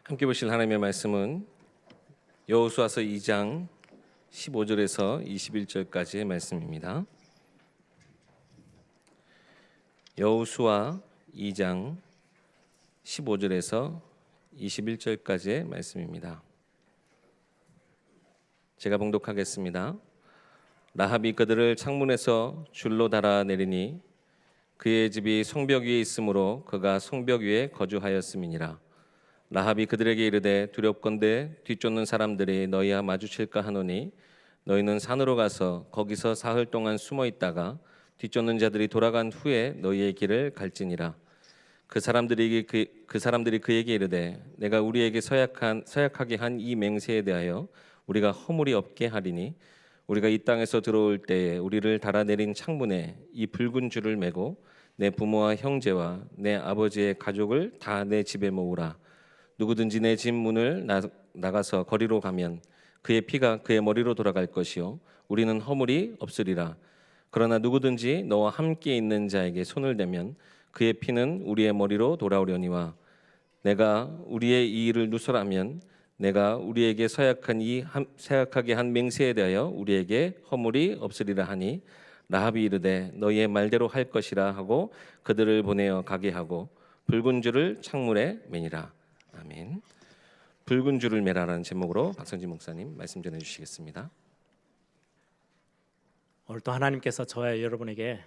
함께 보실 하나님의 말씀은 여호수아서 2장 15절에서 21절까지의 말씀입니다. 여호수아 2장 15절에서 21절까지의 말씀입니다. 제가 봉독하겠습니다. 라합이 그들을 창문에서 줄로 달아내리니 그의 집이 성벽 위에 있으므로 그가 성벽 위에 거주하였음이니라. 라합이 그들에게 이르되 두렵건대 뒤쫓는 사람들이 너희와 마주칠까 하노니 너희는 산으로 가서 거기서 사흘 동안 숨어 있다가 뒤쫓는 자들이 돌아간 후에 너희의 길을 갈지니라. 그 사람들이 그에게 이르되 내가 우리에게 서약하게 한 이 맹세에 대하여 우리가 허물이 없게 하리니 우리가 이 땅에서 들어올 때에 우리를 달아내린 창문에 이 붉은 줄을 매고 내 부모와 형제와 내 아버지의 가족을 다 내 집에 모으라. 누구든지 내 집 문을 나가서 거리로 가면 그의 피가 그의 머리로 돌아갈 것이요 우리는 허물이 없으리라. 그러나 누구든지 너와 함께 있는 자에게 손을 대면 그의 피는 우리의 머리로 돌아오려니와 내가 우리의 이 일을 누설하면 내가 우리에게 서약하게 한 맹세에 대하여 우리에게 허물이 없으리라 하니 라합이 이르되 너희의 말대로 할 것이라 하고 그들을 보내어 가게 하고 붉은 줄을 창문에 매니라. 아멘. 붉은 줄을 매라라는 제목으로 박성진 목사님 말씀 전해 주시겠습니다. 오늘 또 하나님께서 저와 여러분에게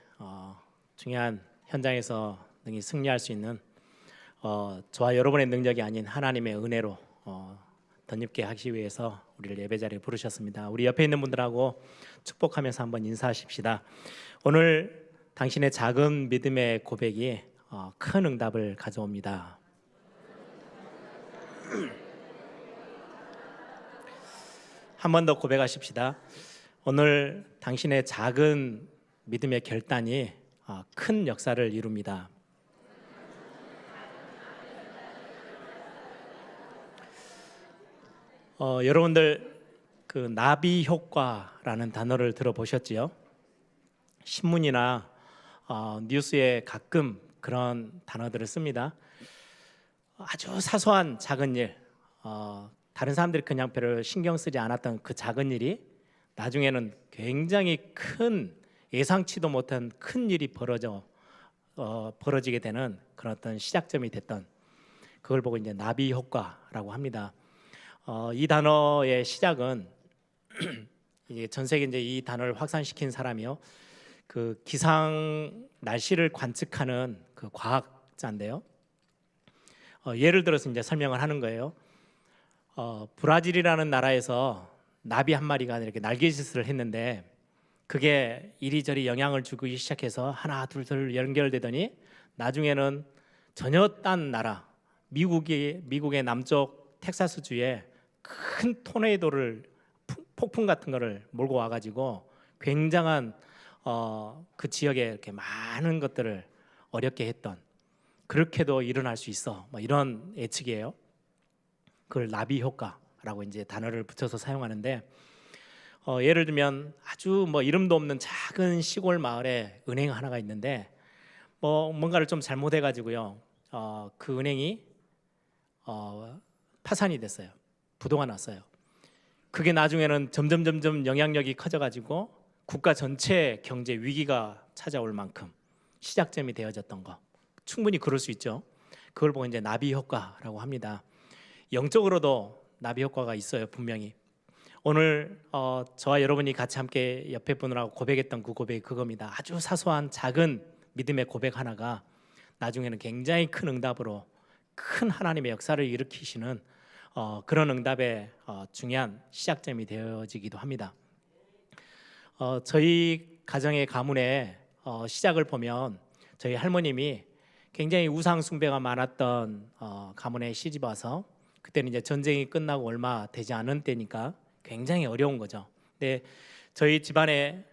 중요한 현장에서 능히 승리할 수 있는 저와 여러분의 능력이 아닌 하나님의 은혜로 덧입게 하기 위해서 우리를 예배 자리에 부르셨습니다. 우리 옆에 있는 분들하고 축복하면서 한번 인사하십시다. 오늘 당신의 작은 믿음의 고백이 큰 응답을 가져옵니다. 한 번 더 고백하십시다. 오늘 당신의 작은 믿음의 결단이 큰 역사를 이룹니다. 여러분들 그 나비 효과라는 단어를 들어보셨지요? 신문이나 뉴스에 가끔 그런 단어들을 씁니다. 아주 사소한 작은 일, 다른 사람들이 그냥 별로 신경 쓰지 않았던 그 작은 일이 나중에는 굉장히 큰 예상치도 못한 큰 일이 벌어지게 되는 그런 어떤 시작점이 됐던 그걸 보고 이제 나비 효과라고 합니다. 이 단어의 시작은 전 세계 이제 이 단어를 확산시킨 사람이요, 그 기상 날씨를 관측하는 그 과학자인데요. 예를 들어서 이제 설명을 하는 거예요. 브라질이라는 나라에서 나비 한 마리가 이렇게 날개짓을 했는데 그게 이리저리 영향을 주기 시작해서 하나 둘 연결되더니 나중에는 전혀 딴 나라 미국의 남쪽 텍사스주에 큰 토네이도를 폭풍 같은 거를 몰고 와가지고 굉장한 그 지역에 이렇게 많은 것들을 어렵게 했던, 그렇게도 일어날 수 있어, 뭐 이런 예측이에요. 그걸 나비 효과라고 이제 단어를 붙여서 사용하는데, 예를 들면 아주 뭐 이름도 없는 작은 시골 마을에 은행 하나가 있는데 뭔가를 좀 잘못해가지고요, 그 은행이 파산이 됐어요. 부도가 났어요. 그게 나중에는 점점 영향력이 커져가지고 국가 전체 경제 위기가 찾아올 만큼 시작점이 되어졌던 거, 충분히 그럴 수 있죠. 그걸 보고 이제 나비 효과라고 합니다. 영적으로도 나비 효과가 있어요, 분명히. 오늘 저와 여러분이 같이 함께 옆에 분들하고 고백했던 그 고백이 그겁니다. 아주 사소한 작은 믿음의 고백 하나가 나중에는 굉장히 큰 응답으로 큰 하나님의 역사를 일으키시는 그런 응답의 중요한 시작점이 되어지기도 합니다. 저희 가정의 가문의 시작을 보면 저희 할머님이 굉장히 우상 숭배가 많았던 가문에 시집 와서, 그때는 이제 전쟁이 끝나고 얼마 되지 않은 때니까 굉장히 어려운 거죠. 근데 저희 집안에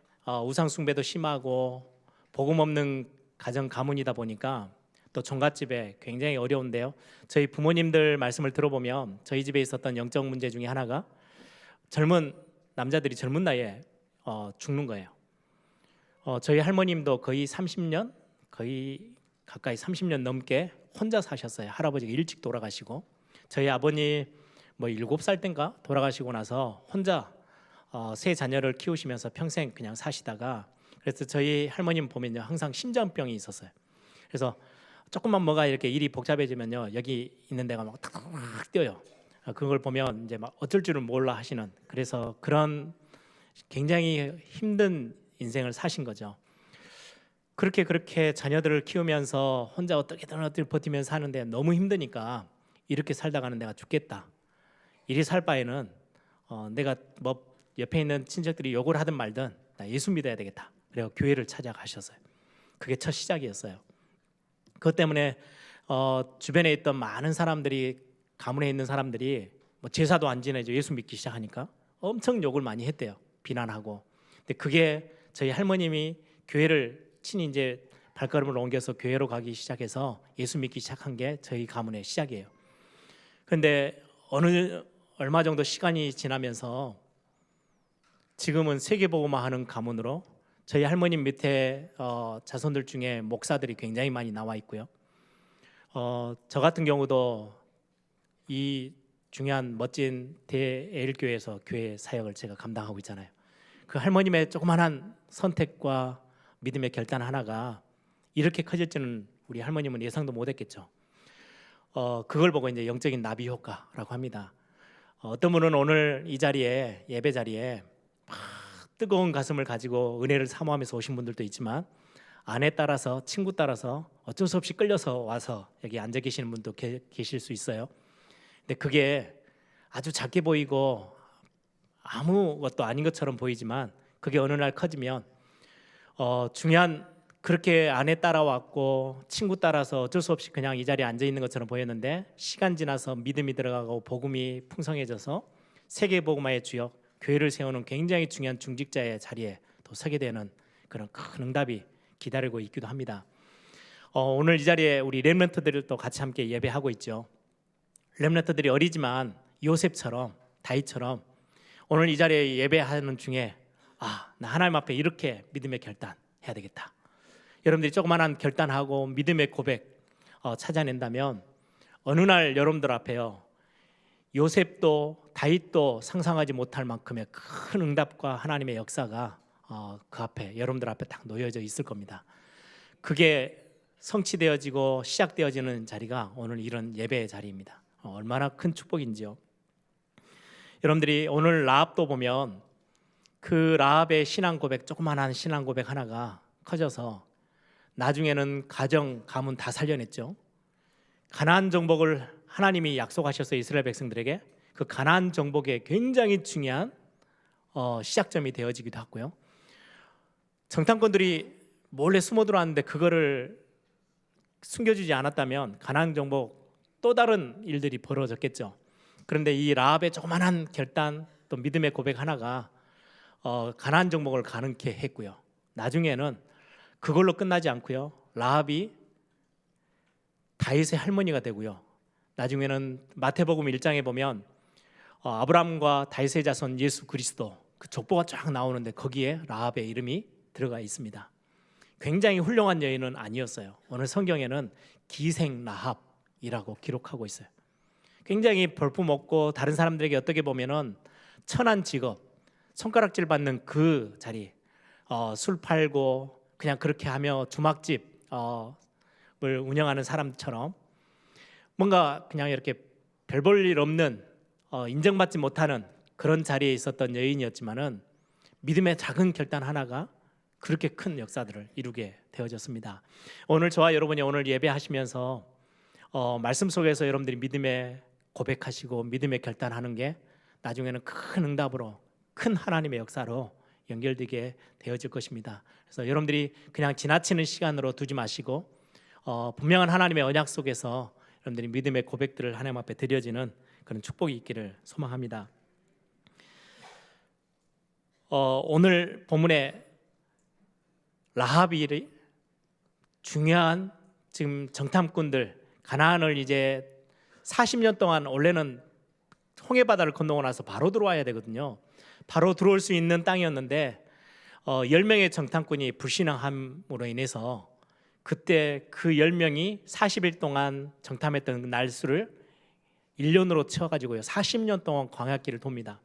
우상 숭배도 심하고 복음 없는 가정 가문이다 보니까 또 종갓집에 굉장히 어려운데요. 저희 부모님들 말씀을 들어보면 저희 집에 있었던 영적 문제 중에 하나가 젊은 남자들이 젊은 나이에 죽는 거예요. 저희 할머님도 거의 30년, 거의 가까이 30년 넘게 혼자 사셨어요. 할아버지가 일찍 돌아가시고 저희 아버님 뭐 7살 땐가 돌아가시고 나서 혼자 세 자녀를 키우시면서 평생 그냥 사시다가, 그래서 저희 할머님 보면요 항상 심장병이 있었어요. 그래서 조금만 뭐가 이렇게 일이 복잡해지면요 여기 있는 데가 막 탁탁 뛰어요. 그걸 보면 이제 막 어쩔 줄은 몰라 하시는, 그래서 그런 굉장히 힘든 인생을 사신 거죠. 그렇게 자녀들을 키우면서 혼자 어떻게든 버티면서 사는데 너무 힘드니까 이렇게 살다가는 내가 죽겠다. 이리 살 바에는 내가 뭐 옆에 있는 친척들이 욕을 하든 말든 나 예수 믿어야 되겠다. 그래서 교회를 찾아가셨어요. 그게 첫 시작이었어요. 그것 때문에 주변에 있던 많은 사람들이, 가문에 있는 사람들이 뭐 제사도 안 지내죠. 예수 믿기 시작하니까 엄청 욕을 많이 했대요. 비난하고. 근데 그게 저희 할머님이 교회를 친히 이제 발걸음을 옮겨서 교회로 가기 시작해서 예수 믿기 시작한 게 저희 가문의 시작이에요. 그런데 얼마 정도 시간이 지나면서 지금은 세계복음화하는 가문으로 저희 할머님 밑에 자손들 중에 목사들이 굉장히 많이 나와 있고요. 저 같은 경우도 이 중요한 멋진 대애일교회에서 교회 사역을 제가 감당하고 있잖아요. 그 할머님의 조그마한 선택과 믿음의 결단 하나가 이렇게 커질 줄은 우리 할머님은 예상도 못했겠죠. 그걸 보고 이제 영적인 나비 효과라고 합니다. 어떤 분은 오늘 이 자리에, 예배 자리에 막 뜨거운 가슴을 가지고 은혜를 사모하면서 오신 분들도 있지만, 아내 따라서, 친구 따라서 어쩔 수 없이 끌려서 와서 여기 앉아 계시는 분도 계실 수 있어요. 근데 그게 아주 작게 보이고 아무것도 아닌 것처럼 보이지만, 그게 어느 날 커지면 중요한, 그렇게 아내 따라왔고 친구 따라서 어쩔 수 없이 그냥 이 자리에 앉아 있는 것처럼 보였는데, 시간 지나서 믿음이 들어가고 복음이 풍성해져서 세계복음화의 주역 교회를 세우는 굉장히 중요한 중직자의 자리에 또 서게 되는 그런 큰 응답이 기다리고 있기도 합니다. 오늘 이 자리에 우리 렘넌트들도 같이 함께 예배하고 있죠. 렘넌트들이 어리지만 요셉처럼, 다윗처럼 오늘 이 자리에 예배하는 중에 나 하나님 앞에 이렇게 믿음의 결단 해야 되겠다. 여러분들이 조그만한 결단하고 믿음의 고백 찾아낸다면 어느 날 여러분들 앞에요, 요셉도 다윗도 상상하지 못할 만큼의 큰 응답과 하나님의 역사가 그 앞에, 여러분들 앞에 딱 놓여져 있을 겁니다. 그게 성취되어지고 시작되어지는 자리가 오늘 이런 예배의 자리입니다. 얼마나 큰 축복인지요. 여러분들이 오늘 라합도 보면 그 라합의 신앙 고백, 조그만한 신앙 고백 하나가 커져서 나중에는 가정, 가문 다 살려냈죠. 가나안 정복을 하나님이 약속하셔서 이스라엘 백성들에게 그 가나안 정복의 굉장히 중요한 시작점이 되어지기도 하고요. 정탐꾼들이 몰래 숨어 들어왔는데 그거를 숨겨주지 않았다면 가나안 정복 또 다른 일들이 벌어졌겠죠. 그런데 이 라합의 조그만한 결단, 또 믿음의 고백 하나가 가나안 정복을 가능케 했고요. 나중에는 그걸로 끝나지 않고요, 라합이 다윗의 할머니가 되고요. 나중에는 마태복음 1장에 보면 아브라함과 다윗의 자손 예수 그리스도 그 족보가 쫙 나오는데 거기에 라합의 이름이 들어가 있습니다. 굉장히 훌륭한 여인은 아니었어요. 오늘 성경에는 기생 라합이라고 기록하고 있어요. 굉장히 볼품없고 다른 사람들에게 어떻게 보면은 천한 직업, 손가락질 받는 그 자리, 술 팔고 그냥 그렇게 하며 주막집을 운영하는 사람처럼 뭔가 그냥 이렇게 별 볼 일 없는, 인정받지 못하는 그런 자리에 있었던 여인이었지만은 믿음의 작은 결단 하나가 그렇게 큰 역사들을 이루게 되어졌습니다. 오늘 저와 여러분이 오늘 예배하시면서 말씀 속에서 여러분들이 믿음의 고백하시고 믿음의 결단하는 게 나중에는 큰 응답으로, 큰 하나님의 역사로 연결되게 되어질 것입니다. 그래서 여러분들이 그냥 지나치는 시간으로 두지 마시고 분명한 하나님의 언약 속에서 여러분들이 믿음의 고백들을 하나님 앞에 드려지는 그런 축복이 있기를 소망합니다. 오늘 본문에 라합이 중요한 지금 정탐꾼들, 가나안을 이제 40년 동안, 원래는 홍해 바다를 건너고 나서 바로 들어와야 되거든요. 바로 들어올 수 있는 땅이었는데 10명의 정탐꾼이 불신앙함으로 인해서 그때 그 10명이 40일 동안 정탐했던 그 날수를 1년으로 채워가지고요 40년 동안 광야길을 돕니다.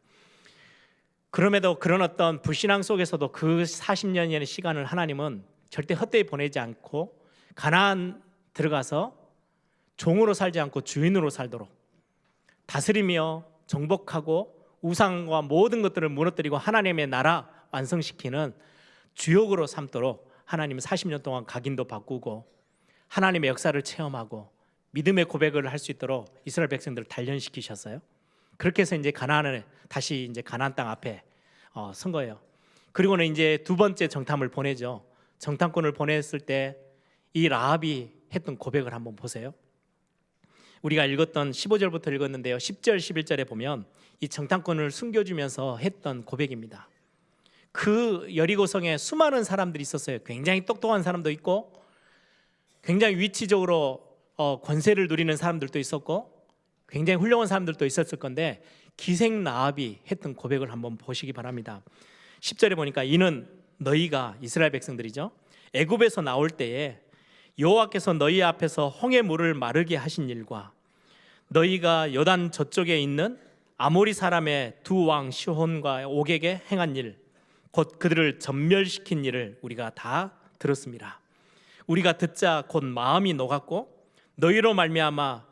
그럼에도 그런 어떤 불신앙 속에서도 그 40년의 시간을 하나님은 절대 헛되이 보내지 않고 가나안 들어가서 종으로 살지 않고 주인으로 살도록 다스리며 정복하고 우상과 모든 것들을 무너뜨리고 하나님의 나라 완성시키는 주역으로 삼도록 하나님은 40년 동안 각인도 바꾸고 하나님의 역사를 체험하고 믿음의 고백을 할 수 있도록 이스라엘 백성들을 단련시키셨어요. 그렇게 해서 이제 가나안을 다시 이제 가나안 땅 앞에 선 거예요. 그리고는 이제 두 번째 정탐을 보내죠. 정탐꾼을 보냈을 때 이 라합이 했던 고백을 한번 보세요. 우리가 읽었던 15절부터 읽었는데요. 10절, 11절에 보면 이 정탐꾼을 숨겨주면서 했던 고백입니다. 그 여리고성에 수많은 사람들이 있었어요. 굉장히 똑똑한 사람도 있고 굉장히 위치적으로 권세를 누리는 사람들도 있었고 굉장히 훌륭한 사람들도 있었을 건데 기생 라합이 했던 고백을 한번 보시기 바랍니다. 10절에 보니까 이는 너희가 이스라엘 백성들이죠. 애굽에서 나올 때에 여호와께서 너희 앞에서 홍해 물을 마르게 하신 일과 너희가 요단 저쪽에 있는 아모리 사람의 두 왕 시혼과 옥에게 행한 일 곧 그들을 전멸시킨 일을 우리가 다 들었습니다. 우리가 듣자 곧 마음이 녹았고 너희로 말미암아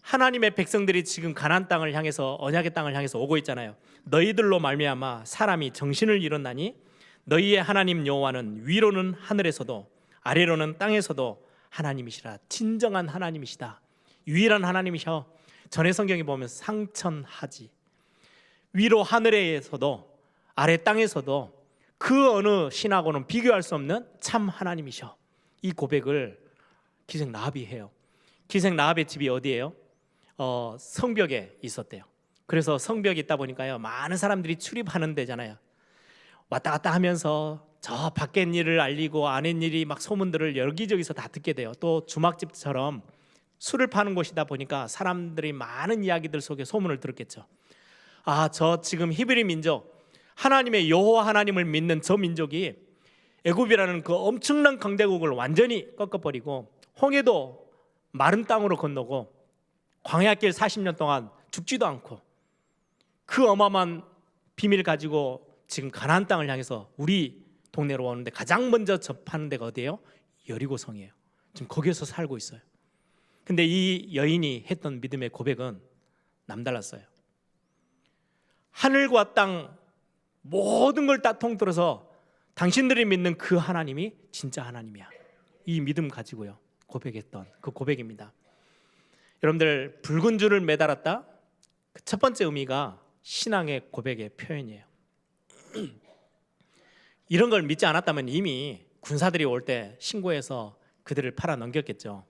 하나님의 백성들이 지금 가나안 땅을 향해서 언약의 땅을 향해서 오고 있잖아요. 너희들로 말미암아 사람이 정신을 잃었나니 너희의 하나님 여호와는 위로는 하늘에서도 아래로는 땅에서도 하나님이시라. 진정한 하나님이시다. 유일한 하나님이셔. 전에 성경에 보면 상천하지. 위로 하늘에서도 아래 땅에서도 그 어느 신하고는 비교할 수 없는 참 하나님이셔. 이 고백을 기생 라합이 해요. 기생 라합의 집이 어디예요? 성벽에 있었대요. 그래서 성벽이 있다 보니까요 많은 사람들이 출입하는 데잖아요. 왔다 갔다 하면서 저 밖에 일을 알리고 안에 일이 막 소문들을 여기저기서 다 듣게 돼요. 또 주막집처럼 술을 파는 곳이다 보니까 사람들이 많은 이야기들 속에 소문을 들었겠죠. 아, 저 지금 히브리 민족 하나님의 여호와 하나님을 믿는 저 민족이 애굽이라는 그 엄청난 강대국을 완전히 꺾어버리고 홍해도 마른 땅으로 건너고 광야길 40년 동안 죽지도 않고 그 어마어마한 비밀을 가지고 지금 가나안 땅을 향해서 우리 동네로 오는데 가장 먼저 접하는 데가 어디예요? 여리고성이에요. 지금 거기에서 살고 있어요. 근데 이 여인이 했던 믿음의 고백은 남달랐어요. 하늘과 땅 모든 걸 다 통틀어서 당신들이 믿는 그 하나님이 진짜 하나님이야. 이 믿음 가지고요 고백했던 그 고백입니다. 여러분들 붉은 줄을 매달았다. 그 첫 번째 의미가 신앙의 고백의 표현이에요. 이런 걸 믿지 않았다면 이미 군사들이 올 때 신고해서 그들을 팔아 넘겼겠죠.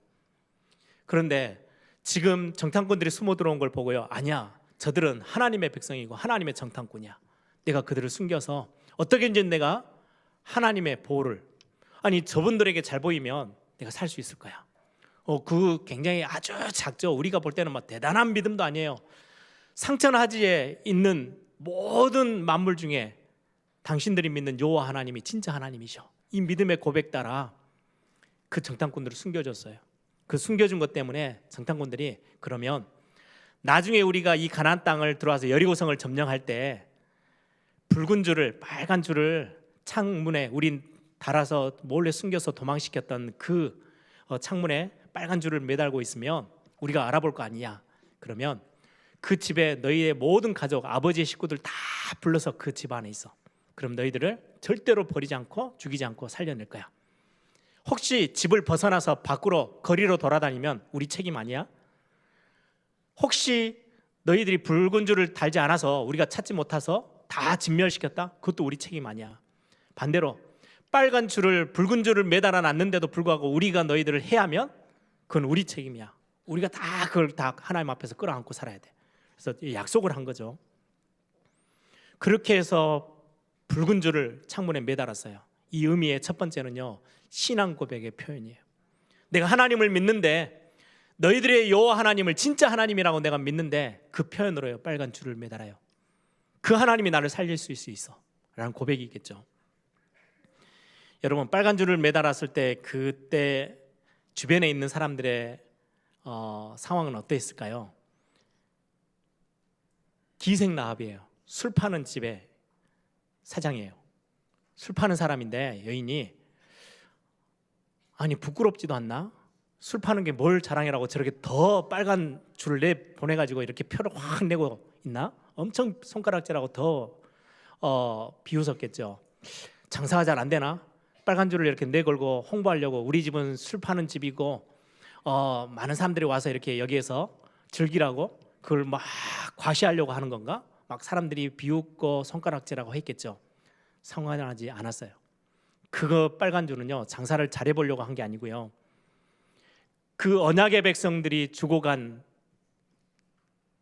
그런데 지금 정탐꾼들이 숨어 들어온 걸 보고요, 아니야, 저들은 하나님의 백성이고 하나님의 정탐꾼이야. 내가 그들을 숨겨서 어떻게든지 내가 하나님의 보호를, 아니 저분들에게 잘 보이면 내가 살 수 있을 거야. 그 굉장히 아주 작죠. 우리가 볼 때는 막 대단한 믿음도 아니에요. 상천하지에 있는 모든 만물 중에 당신들이 믿는 여호와 하나님이 진짜 하나님이셔. 이 믿음의 고백 따라 그 정탐꾼들을 숨겨줬어요. 그 숨겨준 것 때문에 정탐꾼들이 그러면 나중에 우리가 이 가나안 땅을 들어와서 여리고성을 점령할 때 붉은 줄을, 빨간 줄을 창문에 우린 달아서 몰래 숨겨서 도망시켰던 그 창문에 빨간 줄을 매달고 있으면 우리가 알아볼 거 아니냐. 그러면 그 집에 너희의 모든 가족, 아버지의 식구들 다 불러서 그 집 안에 있어. 그럼 너희들을 절대로 버리지 않고 죽이지 않고 살려낼 거야. 혹시 집을 벗어나서 밖으로 거리로 돌아다니면 우리 책임 아니야? 혹시 너희들이 붉은 줄을 달지 않아서 우리가 찾지 못해서 다 진멸시켰다? 그것도 우리 책임 아니야. 반대로 빨간 줄을, 붉은 줄을 매달아 놨는데도 불구하고 우리가 너희들을 해하면 그건 우리 책임이야. 우리가 다 그걸 다 하나님 앞에서 끌어안고 살아야 돼. 그래서 약속을 한 거죠. 그렇게 해서 붉은 줄을 창문에 매달았어요. 이 의미의 첫 번째는요, 신앙 고백의 표현이에요. 내가 하나님을 믿는데, 너희들의 여호와 하나님을 진짜 하나님이라고 내가 믿는데 그 표현으로요 빨간 줄을 매달아요. 그 하나님이 나를 살릴 수 있어 라는 고백이 있겠죠. 여러분, 빨간 줄을 매달았을 때 그때 주변에 있는 사람들의 상황은 어땠을까요? 기생 라합이에요. 술 파는 집의 사장이에요. 술 파는 사람인데 여인이 아니 부끄럽지도 않나? 술 파는 게 뭘 자랑이라고 저렇게 더 빨간 줄을 내 보내가지고 이렇게 표를 확 내고 있나? 엄청 손가락질하고 더 비웃었겠죠. 장사가 잘 안 되나? 빨간 줄을 이렇게 내걸고 홍보하려고 우리 집은 술 파는 집이고 많은 사람들이 와서 이렇게 여기에서 즐기라고 그걸 막 과시하려고 하는 건가? 막 사람들이 비웃고 손가락질하고 했겠죠. 상관하지 않았어요. 그거 빨간 줄은요 장사를 잘해보려고 한 게 아니고요. 그 언약의 백성들이 죽어간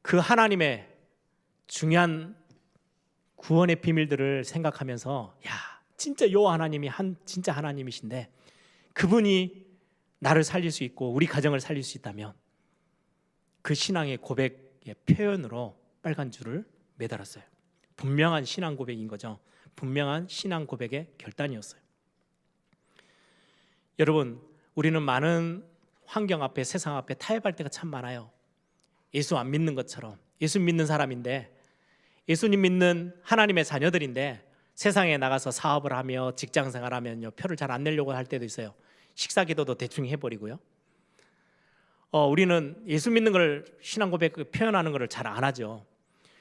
그 하나님의 중요한 구원의 비밀들을 생각하면서 야 진짜 요 하나님이 진짜 하나님이신데 그분이 나를 살릴 수 있고 우리 가정을 살릴 수 있다면 그 신앙의 고백의 표현으로 빨간 줄을 매달았어요. 분명한 신앙 고백인 거죠. 분명한 신앙 고백의 결단이었어요. 여러분, 우리는 많은 환경 앞에 세상 앞에 타협할 때가 참 많아요. 예수 안 믿는 것처럼. 예수 믿는 사람인데 예수님 믿는 하나님의 자녀들인데 세상에 나가서 사업을 하며 직장 생활하면요 표를 잘 안 내려고 할 때도 있어요. 식사 기도도 대충 해버리고요. 우리는 예수 믿는 걸 신앙 고백 표현하는 것을 잘 안 하죠.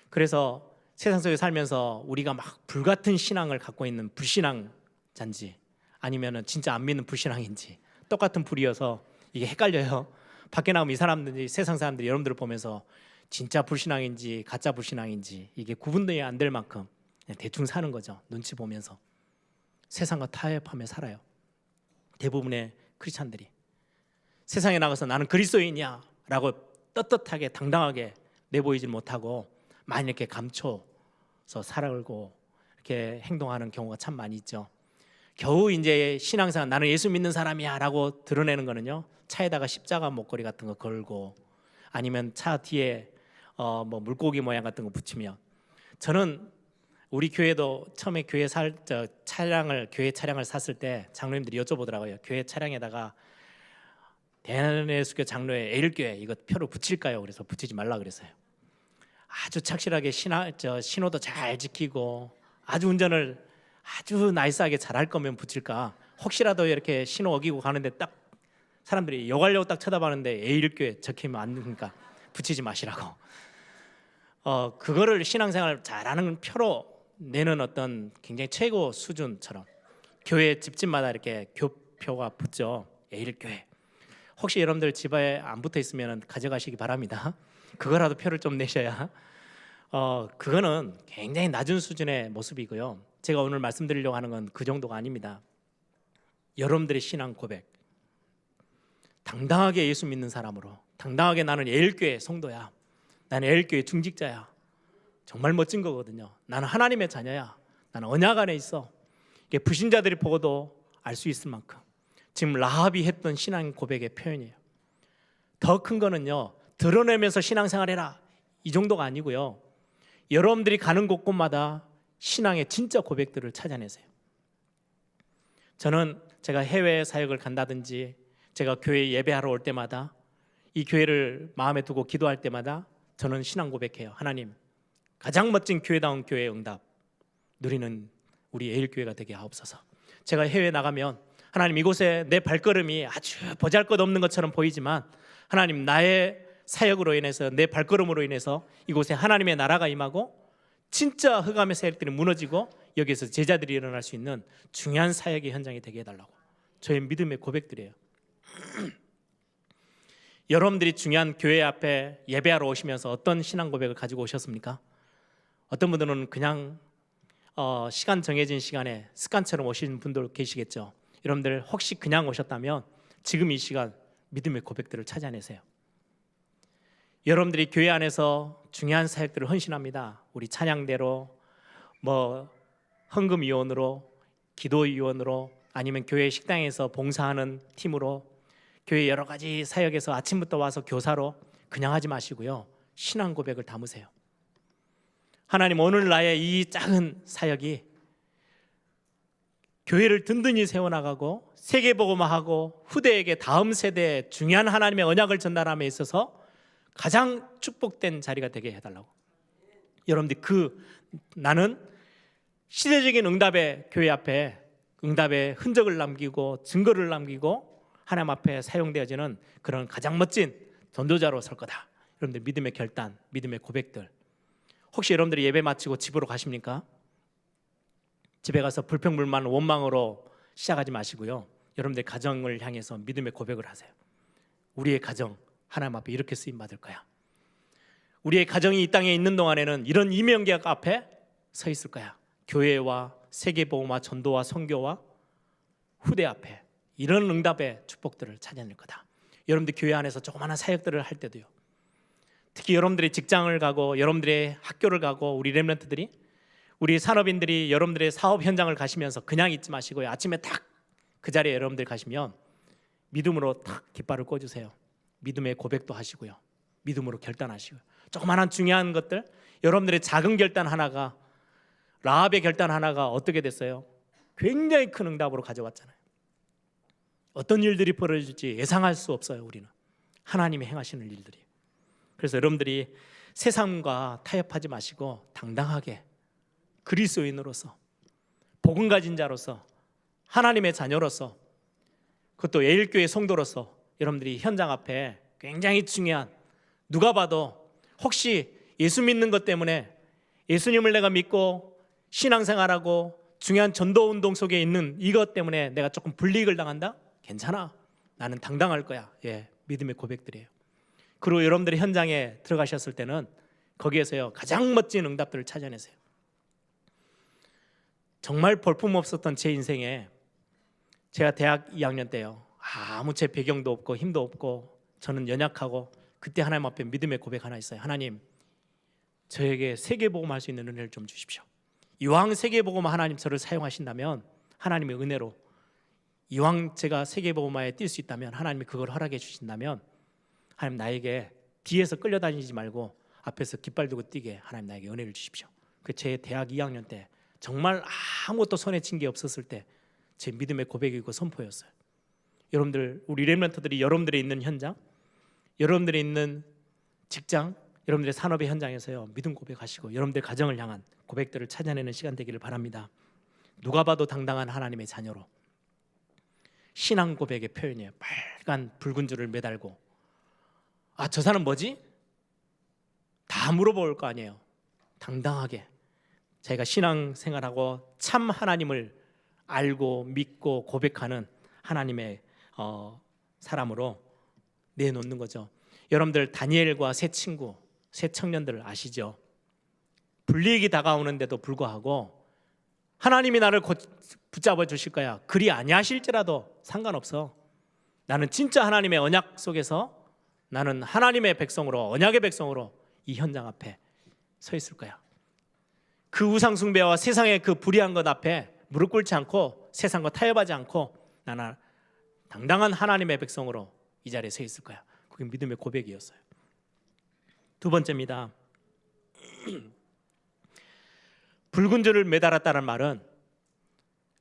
그래서 세상 속에 살면서 우리가 막 불같은 신앙을 갖고 있는 불신앙자인지 아니면은 진짜 안 믿는 불신앙인지 똑같은 불이어서 이게 헷갈려요. 밖에 나오면 이 사람들이 세상 사람들이 여러분들을 보면서 진짜 불신앙인지 가짜 불신앙인지 이게 구분이 안 될 만큼 그냥 대충 사는 거죠. 눈치 보면서 세상과 타협하며 살아요. 대부분의 크리스찬들이 세상에 나가서 나는 그리스도인이야 라고 떳떳하게 당당하게 내보이지 못하고 많이 이렇게 감춰서 살아가고 이렇게 행동하는 경우가 참 많이 있죠. 겨우 이제 신앙생활 나는 예수 믿는 사람이야 라고 드러내는 거는요 차에다가 십자가 목걸이 같은 거 걸고 아니면 차 뒤에 뭐 물고기 모양 같은 거 붙이면 저는 우리 교회도 처음에 교회 교회 차량을 샀을 때 장로님들이 여쭤보더라고요. 교회 차량에다가 대한예수교 장로회 에일교회 이거 표를 붙일까요? 그래서 붙이지 말라 그랬어요. 아주 착실하게 신호도 잘 지키고 아주 운전을 아주 나이스하게 잘할 거면 붙일까? 혹시라도 이렇게 신호 어기고 가는데 딱 사람들이 여가려고 딱 쳐다봤는데 에일교회 적히면 안 되니까 붙이지 마시라고. 그거를 신앙생활 잘하는 표로 내는 어떤 굉장히 최고 수준처럼 교회 집집마다 이렇게 교표가 붙죠. 에일교회. 혹시 여러분들 집에 안 붙어 있으면 가져가시기 바랍니다. 그거라도 표를 좀 내셔야. 그거는 굉장히 낮은 수준의 모습이고요. 제가 오늘 말씀드리려고 하는 건 그 정도가 아닙니다. 여러분들의 신앙 고백, 당당하게 예수 믿는 사람으로 당당하게 나는 에일교회 성도야, 나는 에일교회 중직자야, 정말 멋진 거거든요. 나는 하나님의 자녀야, 나는 언약 안에 있어. 이게 불신자들이 보고도 알 수 있을 만큼 지금 라합이 했던 신앙 고백의 표현이에요. 더 큰 거는요 드러내면서 신앙생활해라 이 정도가 아니고요, 여러분들이 가는 곳곳마다 신앙의 진짜 고백들을 찾아내세요. 저는 제가 해외 사역을 간다든지 제가 교회 예배하러 올 때마다 이 교회를 마음에 두고 기도할 때마다 저는 신앙 고백해요. 하나님, 가장 멋진 교회다운 교회의 응답 누리는 우리 에일교회가 되게 하옵소서. 제가 해외에 나가면 하나님, 이곳에 내 발걸음이 아주 보잘것없는 것처럼 보이지만 하나님, 나의 사역으로 인해서 내 발걸음으로 인해서 이곳에 하나님의 나라가 임하고 진짜 흑암의 세력들이 무너지고 여기에서 제자들이 일어날 수 있는 중요한 사역의 현장이 되게 해달라고. 저의 믿음의 고백들이에요. 여러분들이 중요한 교회 앞에 예배하러 오시면서 어떤 신앙 고백을 가지고 오셨습니까? 어떤 분들은 그냥 시간 정해진 시간에 습관처럼 오시는 분들 계시겠죠. 여러분들 혹시 그냥 오셨다면 지금 이 시간 믿음의 고백들을 찾아내세요. 여러분들이 교회 안에서 중요한 사역들을 헌신합니다. 우리 찬양대로, 헌금위원으로, 기도위원으로, 아니면 교회 식당에서 봉사하는 팀으로, 교회 여러 가지 사역에서 아침부터 와서 교사로 그냥 하지 마시고요, 신앙 고백을 담으세요. 하나님, 오늘 나의 이 작은 사역이 교회를 든든히 세워나가고 세계복음화하고 후대에게 다음 세대에 중요한 하나님의 언약을 전달함에 있어서 가장 축복된 자리가 되게 해달라고. 여러분들 나는 시대적인 응답의 교회 앞에 응답의 흔적을 남기고 증거를 남기고 하나님 앞에 사용되어지는 그런 가장 멋진 전도자로 설 거다. 여러분들 믿음의 결단, 믿음의 고백들. 혹시 여러분들이 예배 마치고 집으로 가십니까? 집에 가서 불평불만 원망으로 시작하지 마시고요. 여러분들 가정을 향해서 믿음의 고백을 하세요. 우리의 가정 하나님 앞에 이렇게 쓰임 받을 거야. 우리의 가정이 이 땅에 있는 동안에는 이런 이명계약 앞에 서 있을 거야. 교회와 세계복음화 전도와 선교와 후대 앞에 이런 응답의 축복들을 찾아낼 거다. 여러분들 교회 안에서 조그마한 사역들을 할 때도요. 특히 여러분들의 직장을 가고 여러분들의 학교를 가고 우리 렘넌트들이 우리 산업인들이 여러분들의 사업 현장을 가시면서 그냥 있지 마시고요. 아침에 딱 그 자리에 여러분들 가시면 믿음으로 탁 깃발을 꽂으세요. 믿음의 고백도 하시고요. 믿음으로 결단하시고요. 조그마한 중요한 것들 여러분들의 작은 결단 하나가 라합의 결단 하나가 어떻게 됐어요? 굉장히 큰 응답으로 가져왔잖아요. 어떤 일들이 벌어질지 예상할 수 없어요. 우리는 하나님이 행하시는 일들이. 그래서 여러분들이 세상과 타협하지 마시고 당당하게 그리스도인으로서 복음 가진 자로서 하나님의 자녀로서 그것도 예일교회 성도로서 여러분들이 현장 앞에 굉장히 중요한 누가 봐도 혹시 예수 믿는 것 때문에 예수님을 내가 믿고 신앙생활하고 중요한 전도운동 속에 있는 이것 때문에 내가 조금 불이익을 당한다? 괜찮아. 나는 당당할 거야. 예, 믿음의 고백들이에요. 그리고 여러분들이 현장에 들어가셨을 때는 거기에서요 가장 멋진 응답들을 찾아내세요. 정말 볼품없었던 제 인생에 제가 대학 2학년 때요 아무 제 배경도 없고 힘도 없고 저는 연약하고 그때 하나님 앞에 믿음의 고백 하나 있어요. 하나님 저에게 세계복음 할 수 있는 은혜를 좀 주십시오. 이왕 세계복음 하나님 저를 사용하신다면 하나님의 은혜로 이왕 제가 세계복음화에 뛸 수 있다면 하나님이 그걸 허락해 주신다면 하나님 나에게 뒤에서 끌려다니지 말고 앞에서 깃발 들고 뛰게 하나님 나에게 은혜를 주십시오. 그 제 대학 2학년 때 정말 아무것도 손에 쥔 게 없었을 때 제 믿음의 고백이고 선포였어요. 여러분들 우리 렘넌트들이 여러분들이 있는 현장 여러분들이 있는 직장 여러분들의 산업의 현장에서요 믿음 고백하시고 여러분들 가정을 향한 고백들을 찾아내는 시간 되기를 바랍니다. 누가 봐도 당당한 하나님의 자녀로 신앙 고백의 표현이에요. 빨간 붉은 줄을 매달고 저 사람 뭐지? 다 물어볼 거 아니에요. 당당하게 자기가 신앙생활하고 참 하나님을 알고 믿고 고백하는 하나님의 사람으로 내놓는 거죠. 여러분들 다니엘과 세 친구, 세 청년들 아시죠? 불이익이 다가오는데도 불구하고 하나님이 나를 붙잡아 주실 거야. 그리 아니하실지라도 상관없어. 나는 진짜 하나님의 언약 속에서 나는 하나님의 백성으로 언약의 백성으로 이 현장 앞에 서 있을 거야. 그 우상 숭배와 세상의 그 불의한 것 앞에 무릎 꿇지 않고 세상과 타협하지 않고 나는 당당한 하나님의 백성으로 이 자리에 서 있을 거야. 그게 믿음의 고백이었어요. 두 번째입니다. 붉은 줄을 매달았다는 말은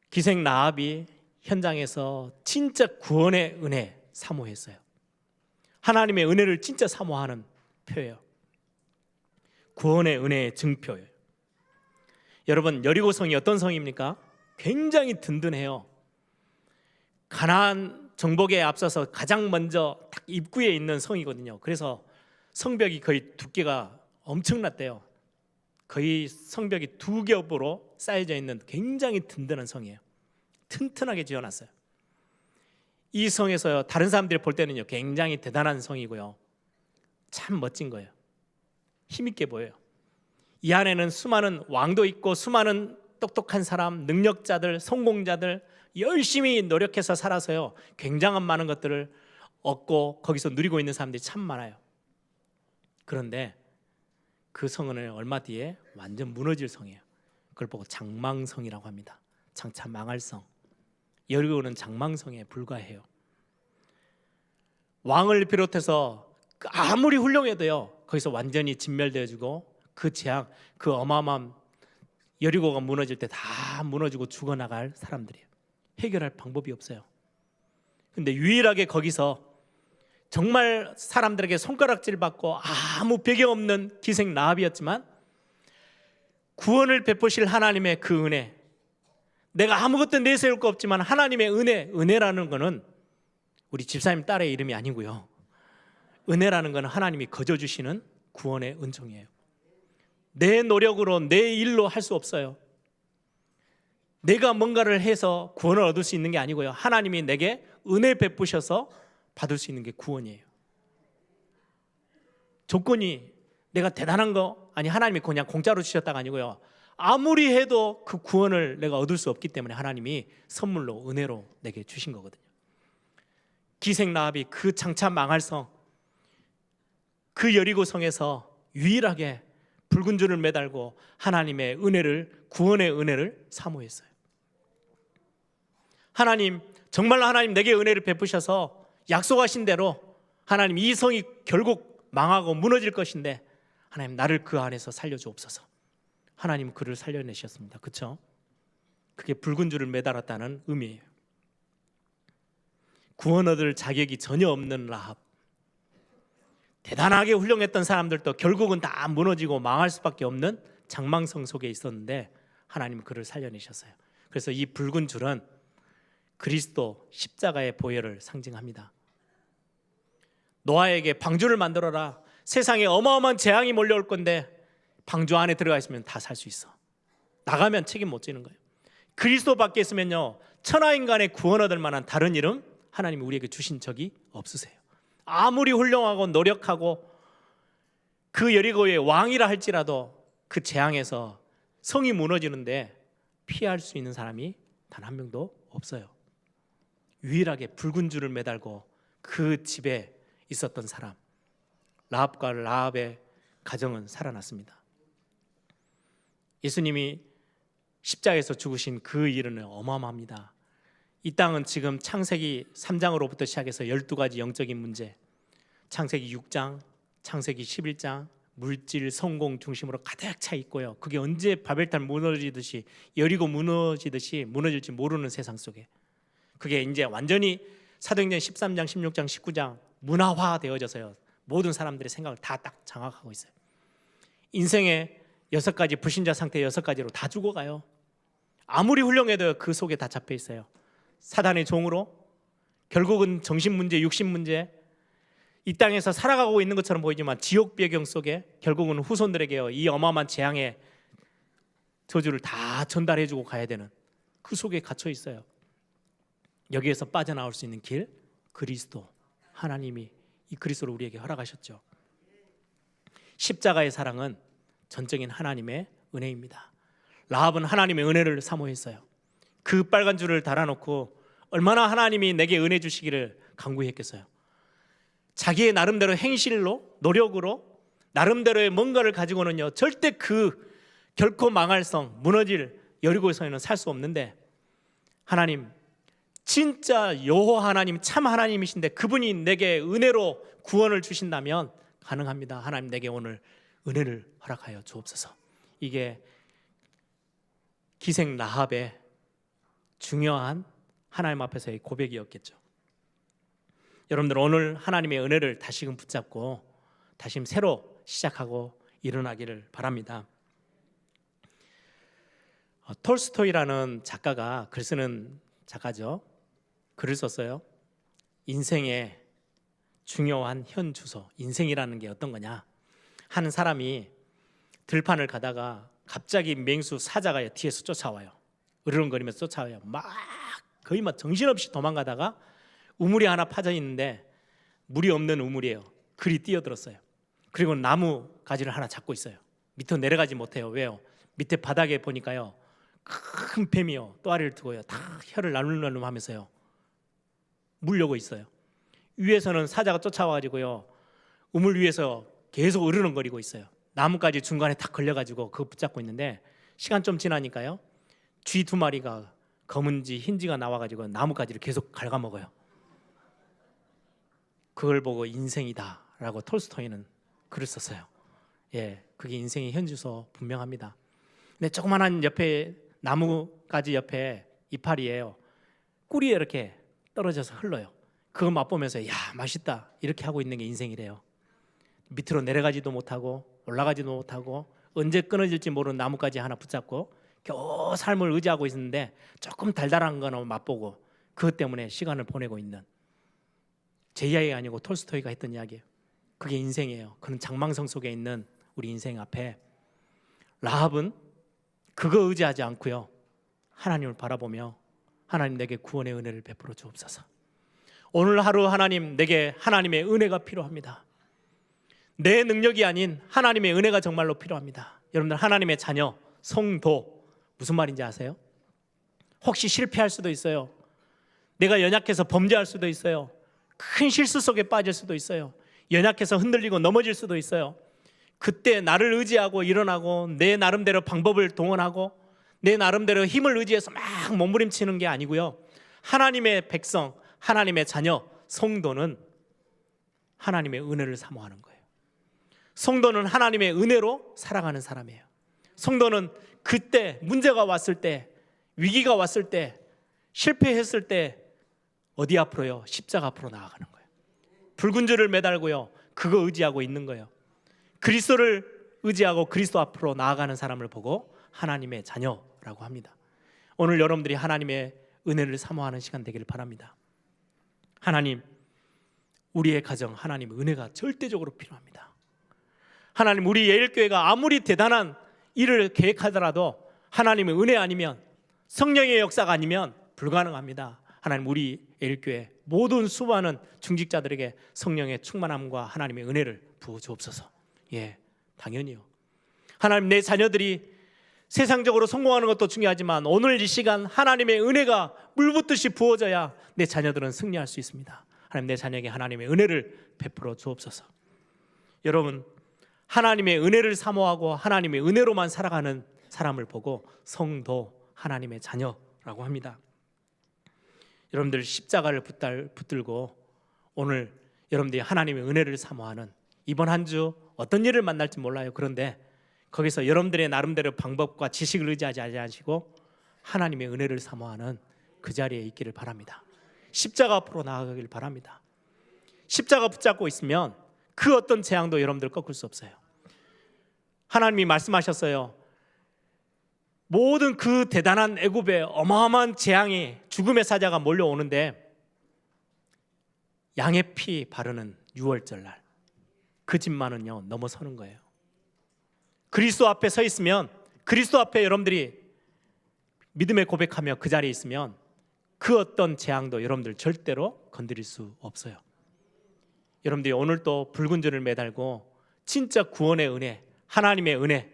기생 라합이 현장에서 진짜 구원의 은혜 사모했어요. 하나님의 은혜를 진짜 사모하는 표예요. 구원의 은혜의 증표예요. 여러분 여리고성이 어떤 성입니까? 굉장히 든든해요. 가나안 정복에 앞서서 가장 먼저 딱 입구에 있는 성이거든요. 그래서 성벽이 거의 두께가 엄청났대요. 거의 성벽이 2겹으로 쌓여져 있는 굉장히 든든한 성이에요. 튼튼하게 지어놨어요. 이 성에서요 다른 사람들이 볼 때는요 굉장히 대단한 성이고요 참 멋진 거예요. 힘있게 보여요. 이 안에는 수많은 왕도 있고 수많은 똑똑한 사람, 능력자들, 성공자들 열심히 노력해서 살아서요 굉장한 많은 것들을 얻고 거기서 누리고 있는 사람들이 참 많아요. 그런데 그 성은 얼마 뒤에 완전 무너질 성이에요. 그걸 보고 장망성이라고 합니다. 장차 망할 성. 여리고는 장망성에 불과해요. 왕을 비롯해서 아무리 훌륭해도요 거기서 완전히 진멸되어지고 그 재앙, 그 어마어마한 여리고가 무너질 때 다 무너지고 죽어나갈 사람들이에요. 해결할 방법이 없어요. 근데 유일하게 거기서 정말 사람들에게 손가락질 받고 아무 배경 없는 기생 라합이었지만 구원을 베푸실 하나님의 그 은혜, 내가 아무것도 내세울 거 없지만 하나님의 은혜라는 것은 우리 집사님 딸의 이름이 아니고요. 은혜라는 것은 하나님이 거저 주시는 구원의 은총이에요. 내 노력으로 내 일로 할 수 없어요. 내가 뭔가를 해서 구원을 얻을 수 있는 게 아니고요. 하나님이 내게 은혜 베푸셔서 받을 수 있는 게 구원이에요. 조건이 내가 대단한 거 아니 하나님이 그냥 공짜로 주셨다가 아니고요. 아무리 해도 그 구원을 내가 얻을 수 없기 때문에 하나님이 선물로 은혜로 내게 주신 거거든요. 기생 라합이 그 장차 망할 성, 그 여리고 성에서 유일하게 붉은 줄을 매달고 하나님의 은혜를, 구원의 은혜를 사모했어요. 하나님, 정말로 하나님 내게 은혜를 베푸셔서 약속하신 대로 하나님 이 성이 결국 망하고 무너질 것인데 하나님 나를 그 안에서 살려주옵소서. 하나님 그를 살려내셨습니다. 그렇죠? 그게 붉은 줄을 매달았다는 의미예요. 구원 얻을 자격이 전혀 없는 라합, 대단하게 훌륭했던 사람들도 결국은 다 무너지고 망할 수밖에 없는 장망성 속에 있었는데 하나님은 그를 살려내셨어요. 그래서 이 붉은 줄은 그리스도 십자가의 보혈을 상징합니다. 노아에게 방주를 만들어라. 세상에 어마어마한 재앙이 몰려올 건데 방주 안에 들어가 있으면 다 살 수 있어. 나가면 책임 못 지는 거예요. 그리스도 밖에 있으면요, 천하인간의 구원 얻을 만한 다른 이름 하나님이 우리에게 주신 적이 없으세요. 아무리 훌륭하고 노력하고 그 여리고의 왕이라 할지라도 그 재앙에서 성이 무너지는데 피할 수 있는 사람이 단 한 명도 없어요. 유일하게 붉은 줄을 매달고 그 집에 있었던 사람, 라합과 라합의 가정은 살아났습니다. 예수님이 십자가에서 죽으신 그 일은 어마어마합니다. 이 땅은 지금 창세기 3장으로부터 시작해서 12가지 영적인 문제, 창세기 6장, 창세기 11장, 물질, 성공 중심으로 가득 차 있고요. 그게 언제 바벨탑 무너지듯이, 여리고 무너지듯이 무너질지 모르는 세상 속에 그게 이제 완전히 사도행전 13장, 16장, 19장 문화화되어져서요. 모든 사람들의 생각을 다 딱 장악하고 있어요. 인생의 6가지 불신자 상태 6가지로 다 죽어가요. 아무리 훌륭해도 그 속에 다 잡혀 있어요. 사단의 종으로 결국은 정신 문제, 육신 문제, 이 땅에서 살아가고 있는 것처럼 보이지만 지옥 배경 속에 결국은 후손들에게 이 어마어마한 재앙의 저주를 다 전달해주고 가야 되는 그 속에 갇혀 있어요. 여기에서 빠져나올 수 있는 길, 그리스도, 하나님이 이 그리스도를 우리에게 허락하셨죠. 십자가의 사랑은 전적인 하나님의 은혜입니다. 라합은 하나님의 은혜를 사모했어요. 그 빨간 줄을 달아놓고 얼마나 하나님이 내게 은혜 주시기를 간구했겠어요. 자기의 나름대로 행실로, 노력으로 나름대로의 뭔가를 가지고는요, 절대 그 결코 망할 성, 무너질 여리고에서는 살 수 없는데, 하나님, 진짜 여호와 하나님, 참 하나님이신데 그분이 내게 은혜로 구원을 주신다면 가능합니다. 하나님, 내게 오늘 은혜를 허락하여 주옵소서. 이게 기생 라합의 중요한 하나님 앞에서의 고백이었겠죠. 여러분들 오늘 하나님의 은혜를 다시금 붙잡고 다시 새로 시작하고 일어나기를 바랍니다. 톨스토이라는 작가가, 글 쓰는 작가죠, 글을 썼어요. 인생의 중요한 현 주소. 인생이라는 게 어떤 거냐, 한 사람이 들판을 가다가 갑자기 맹수 사자가 뒤에서 쫓아와요. 으르렁거리면서 쫓아와요. 막 거의 막 정신없이 도망가다가 우물이 하나 파져 있는데 물이 없는 우물이에요. 그리 뛰어들었어요. 그리고 나무 가지를 하나 잡고 있어요. 밑으로 내려가지 못해요. 왜요? 밑에 바닥에 보니까요, 큰 뱀이요, 또아리를 두고요, 다 혀를 날름날름 하면서요 물려고 있어요. 위에서는 사자가 쫓아와가지고요 우물 위에서 계속 으르렁거리고 있어요. 나뭇가지 중간에 딱 걸려가지고 그거 붙잡고 있는데, 시간 좀 지나니까요 쥐 2마리가 검은지 흰지가 나와가지고 나뭇가지를 계속 갉아먹어요. 그걸 보고 인생이다 라고 톨스토이는 글을 썼어요. 예, 그게 인생의 현주소 분명합니다. 근데 조그만한 옆에 나뭇가지 옆에 이파리예요. 꿀이 이렇게 떨어져서 흘러요. 그거 맛보면서 야, 맛있다 이렇게 하고 있는 게 인생이래요. 밑으로 내려가지도 못하고 올라가지도 못하고 언제 끊어질지 모르는 나뭇가지 하나 붙잡고 겨우 삶을 의지하고 있는데 조금 달달한 거는 맛보고 그것 때문에 시간을 보내고 있는, 제 이야기가 아니고 톨스토이가 했던 이야기예요. 그게 인생이에요. 그런 장망성 속에 있는 우리 인생 앞에 라합은 그거 의지하지 않고요, 하나님을 바라보며 하나님 내게 구원의 은혜를 베풀어 주옵소서. 오늘 하루 하나님, 내게 하나님의 은혜가 필요합니다. 내 능력이 아닌 하나님의 은혜가 정말로 필요합니다. 여러분들, 하나님의 자녀, 성도, 무슨 말인지 아세요? 혹시 실패할 수도 있어요. 내가 연약해서 범죄할 수도 있어요. 큰 실수 속에 빠질 수도 있어요. 연약해서 흔들리고 넘어질 수도 있어요. 그때 나를 의지하고 일어나고 내 나름대로 방법을 동원하고 내 나름대로 힘을 의지해서 막 몸부림치는 게 아니고요, 하나님의 백성, 하나님의 자녀, 성도는 하나님의 은혜를 사모하는 거예요. 성도는 하나님의 은혜로 살아가는 사람이에요. 성도는 그때 문제가 왔을 때, 위기가 왔을 때, 실패했을 때 어디 앞으로요? 십자가 앞으로 나아가는 거예요. 붉은 줄을 매달고요, 그거 의지하고 있는 거예요. 그리스도를 의지하고 그리스도 앞으로 나아가는 사람을 보고 하나님의 자녀라고 합니다. 오늘 여러분들이 하나님의 은혜를 사모하는 시간 되기를 바랍니다. 하나님, 우리의 가정 하나님의 은혜가 절대적으로 필요합니다. 하나님, 우리 예일교회가 아무리 대단한 일을 계획하더라도 하나님의 은혜 아니면, 성령의 역사가 아니면 불가능합니다. 하나님, 우리 예일교회 모든 수많은 중직자들에게 성령의 충만함과 하나님의 은혜를 부어주옵소서. 예, 당연히요. 하나님, 내 자녀들이 세상적으로 성공하는 것도 중요하지만 오늘 이 시간 하나님의 은혜가 물붓듯이 부어져야 내 자녀들은 승리할 수 있습니다. 하나님, 내 자녀에게 하나님의 은혜를 베풀어 주옵소서. 여러분, 하나님의 은혜를 사모하고 하나님의 은혜로만 살아가는 사람을 보고 성도, 하나님의 자녀라고 합니다. 여러분들, 십자가를 붙들고 오늘 여러분들이 하나님의 은혜를 사모하는 이번 한 주 어떤 일을 만날지 몰라요. 그런데 거기서 여러분들의 나름대로 방법과 지식을 의지하지 않으시고 하나님의 은혜를 사모하는 그 자리에 있기를 바랍니다. 십자가 앞으로 나아가길 바랍니다. 십자가 붙잡고 있으면 그 어떤 재앙도 여러분들 꺾을 수 없어요. 하나님이 말씀하셨어요. 모든 그 대단한 애굽의 어마어마한 재앙이, 죽음의 사자가 몰려오는데 양의 피 바르는 유월절날 그 집만은요 넘어서는 거예요. 그리스도 앞에 서 있으면, 그리스도 앞에 여러분들이 믿음의 고백하며 그 자리에 있으면 그 어떤 재앙도 여러분들 절대로 건드릴 수 없어요. 여러분들이 오늘 또 붉은 줄을 매달고 진짜 구원의 은혜, 하나님의 은혜,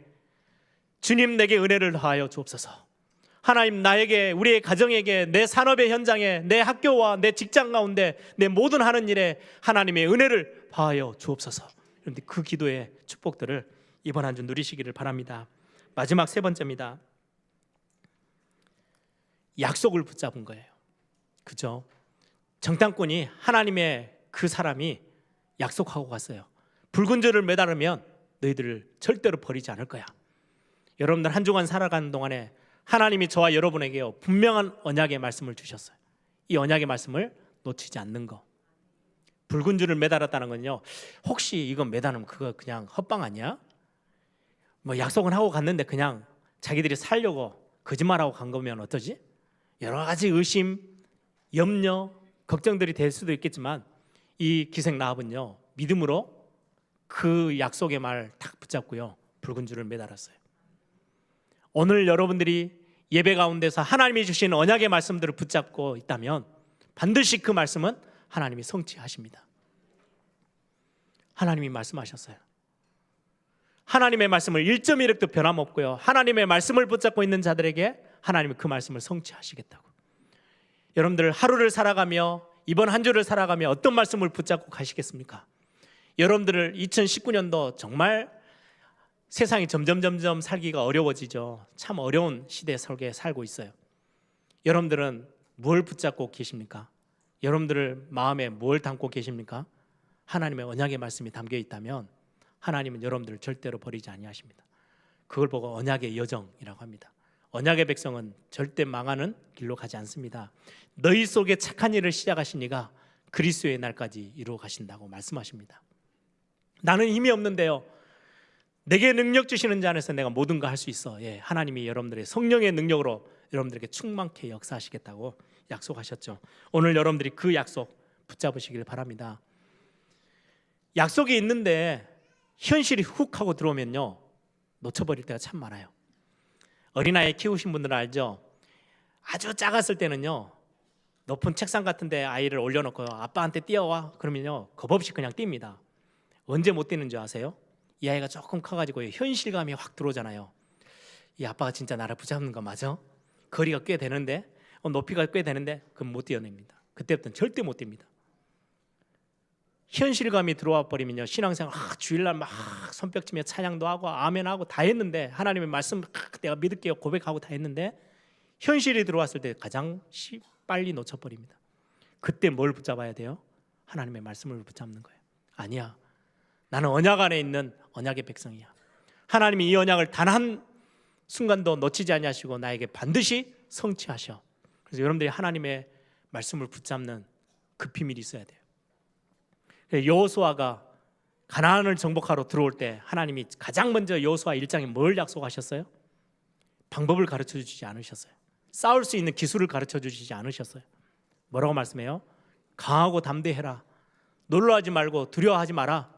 주님 내게 은혜를 더하여 주옵소서. 하나님, 나에게, 우리의 가정에게, 내 산업의 현장에, 내 학교와 내 직장 가운데, 내 모든 하는 일에 하나님의 은혜를 더하여 주옵소서. 여러분들, 그 기도의 축복들을 이번 한 주 누리시기를 바랍니다. 마지막 세 번째입니다. 약속을 붙잡은 거예요. 그죠? 정탐꾼이, 하나님의 그 사람이 약속하고 갔어요. 붉은 줄을 매달으면 너희들을 절대로 버리지 않을 거야. 여러분들, 한 주간 살아가는 동안에 하나님이 저와 여러분에게요 분명한 언약의 말씀을 주셨어요. 이 언약의 말씀을 놓치지 않는 거. 붉은 줄을 매달았다는 건요, 혹시 이거 매달으면 그거 그냥 헛방 아니야? 뭐 약속은 하고 갔는데 그냥 자기들이 살려고 거짓말하고 간 거면 어떠지? 여러 가지 의심, 염려, 걱정들이 될 수도 있겠지만 이 기생 라합은요 믿음으로 그 약속의 말 탁 붙잡고요 붉은 줄을 매달았어요. 오늘 여러분들이 예배 가운데서 하나님이 주신 언약의 말씀들을 붙잡고 있다면 반드시 그 말씀은 하나님이 성취하십니다. 하나님이 말씀하셨어요. 하나님의 말씀을 1.1획도 변함없고요, 하나님의 말씀을 붙잡고 있는 자들에게 하나님은 그 말씀을 성취하시겠다고. 여러분들, 하루를 살아가며 이번 한 주를 살아가며 어떤 말씀을 붙잡고 가시겠습니까? 여러분들을 2019년도 정말 세상이 점점 살기가 어려워지죠. 참 어려운 시대 속에 살고 있어요. 여러분들은 뭘 붙잡고 계십니까? 여러분들 마음에 뭘 담고 계십니까? 하나님의 언약의 말씀이 담겨 있다면 하나님은 여러분들을 절대로 버리지 아니하십니다. 그걸 보고 언약의 여정이라고 합니다. 언약의 백성은 절대 망하는 길로 가지 않습니다. 너희 속에 착한 일을 시작하신 이가 그리스도의 날까지 이루어 가신다고 말씀하십니다. 나는 힘이 없는데요, 내게 능력 주시는 자 안에서 내가 모든 거 할 수 있어. 예, 하나님이 여러분들의 성령의 능력으로 여러분들에게 충만케 역사하시겠다고 약속하셨죠. 오늘 여러분들이 그 약속 붙잡으시길 바랍니다. 약속이 있는데 현실이 훅 하고 들어오면요, 놓쳐버릴 때가 참 많아요. 어린아이 키우신 분들은 알죠? 아주 작았을 때는요, 높은 책상 같은 데 아이를 올려놓고 아빠한테 뛰어와 그러면요, 겁없이 그냥 뜁니다. 언제 못 뛰는 줄 아세요? 이 아이가 조금 커가지고 현실감이 확 들어오잖아요. 이 아빠가 진짜 나를 붙잡는 거 맞아? 거리가 꽤 되는데, 높이가 꽤 되는데 그럼 못 뛰어냅니다. 그때부터는 절대 못 뜁니다. 현실감이 들어와 버리면요, 신앙생활 주일날 막 손뼉치며 찬양도 하고 아멘하고 다 했는데, 하나님의 말씀 내가 믿을게요 고백하고 다 했는데, 현실이 들어왔을 때 가장 빨리 놓쳐버립니다. 그때 뭘 붙잡아야 돼요? 하나님의 말씀을 붙잡는 거예요. 아니야, 나는 언약 안에 있는 언약의 백성이야. 하나님이 이 언약을 단 한 순간도 놓치지 아니하시고 나에게 반드시 성취하셔. 그래서 여러분들이 하나님의 말씀을 붙잡는 그 비밀이 있어야 돼요. 여호수아가 가나안을 정복하러 들어올 때 하나님이 가장 먼저 여호수아 1장에 뭘 약속하셨어요? 방법을 가르쳐 주시지 않으셨어요. 싸울 수 있는 기술을 가르쳐 주시지 않으셨어요. 뭐라고 말씀해요? 강하고 담대해라. 놀라지 말고 두려워하지 마라.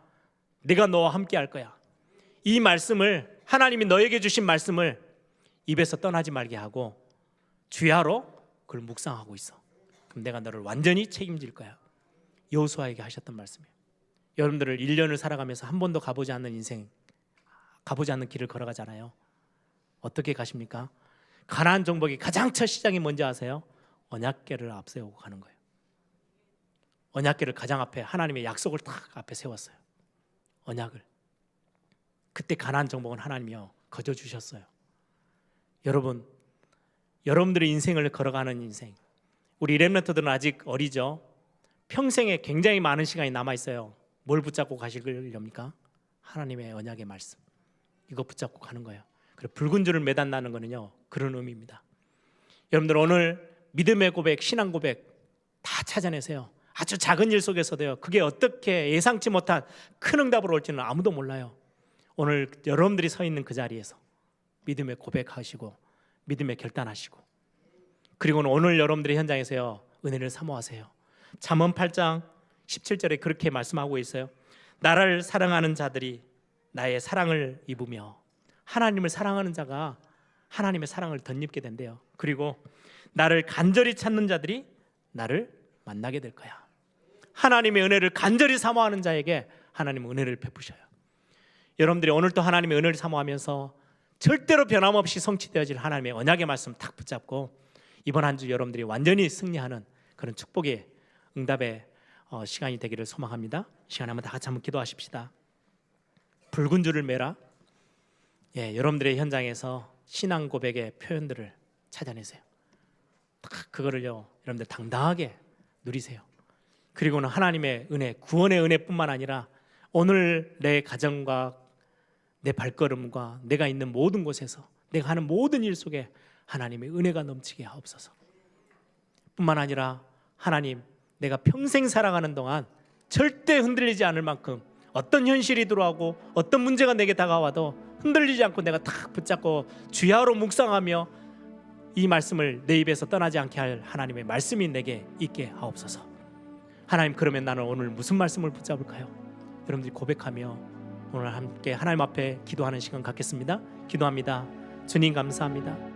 내가 너와 함께 할 거야. 이 말씀을, 하나님이 너에게 주신 말씀을 입에서 떠나지 말게 하고 주야로 그걸 묵상하고 있어. 그럼 내가 너를 완전히 책임질 거야. 여호수아에게 하셨던 말씀이에요. 여러분들을 1년을 살아가면서 한 번도 가보지 않는 인생, 가보지 않는 길을 걸어가잖아요. 어떻게 가십니까? 가나안 정복이 가장 첫 시작이 뭔지 아세요? 언약궤를 앞세우고 가는 거예요. 언약궤를 가장 앞에, 하나님의 약속을 딱 앞에 세웠어요. 언약을. 그때 가나안 정복은 하나님이요 거저 주셨어요. 여러분, 여러분들의 인생을 걸어가는 인생, 우리 렘넌트들은 아직 어리죠. 평생에 굉장히 많은 시간이 남아 있어요. 뭘 붙잡고 가시렵니까? 하나님의 언약의 말씀, 이거 붙잡고 가는 거예요. 그리고 붉은 줄을 매단다는 거는요, 그런 의미입니다. 여러분들 오늘 믿음의 고백, 신앙 고백 다 찾아내세요. 아주 작은 일 속에서도요, 그게 어떻게 예상치 못한 큰 응답으로 올지는 아무도 몰라요. 오늘 여러분들이 서 있는 그 자리에서 믿음의 고백하시고 믿음의 결단하시고, 그리고는 오늘 여러분들의 현장에서요, 은혜를 사모하세요. 잠언 8장 17절에 그렇게 말씀하고 있어요. 나를 사랑하는 자들이 나의 사랑을 입으며, 하나님을 사랑하는 자가 하나님의 사랑을 덧입게 된대요. 그리고 나를 간절히 찾는 자들이 나를 만나게 될 거야. 하나님의 은혜를 간절히 사모하는 자에게 하나님은 은혜를 베푸셔요. 여러분들이 오늘 또 하나님의 은혜를 사모하면서 절대로 변함없이 성취되어질 하나님의 언약의 말씀 탁 붙잡고, 이번 한 주 여러분들이 완전히 승리하는 그런 축복의 응답의 시간이 되기를 소망합니다. 시간 한번 다 같이 한번 기도하십시다. 붉은 줄을 매라. 예, 여러분들의 현장에서 신앙 고백의 표현들을 찾아내세요. 딱 그거를요, 여러분들 당당하게 누리세요. 그리고는 하나님의 은혜, 구원의 은혜뿐만 아니라 오늘 내 가정과 내 발걸음과 내가 있는 모든 곳에서, 내가 하는 모든 일 속에 하나님의 은혜가 넘치게 하옵소서. 뿐만 아니라 하나님, 내가 평생 살아가는 동안 절대 흔들리지 않을 만큼 어떤 현실이 들어오고 어떤 문제가 내게 다가와도 흔들리지 않고 내가 탁 붙잡고 주야로 묵상하며 이 말씀을 내 입에서 떠나지 않게 할 하나님의 말씀이 내게 있게 하옵소서. 하나님, 그러면 나는 오늘 무슨 말씀을 붙잡을까요? 여러분들이 고백하며 오늘 함께 하나님 앞에 기도하는 시간 갖겠습니다. 기도합니다. 주님 감사합니다.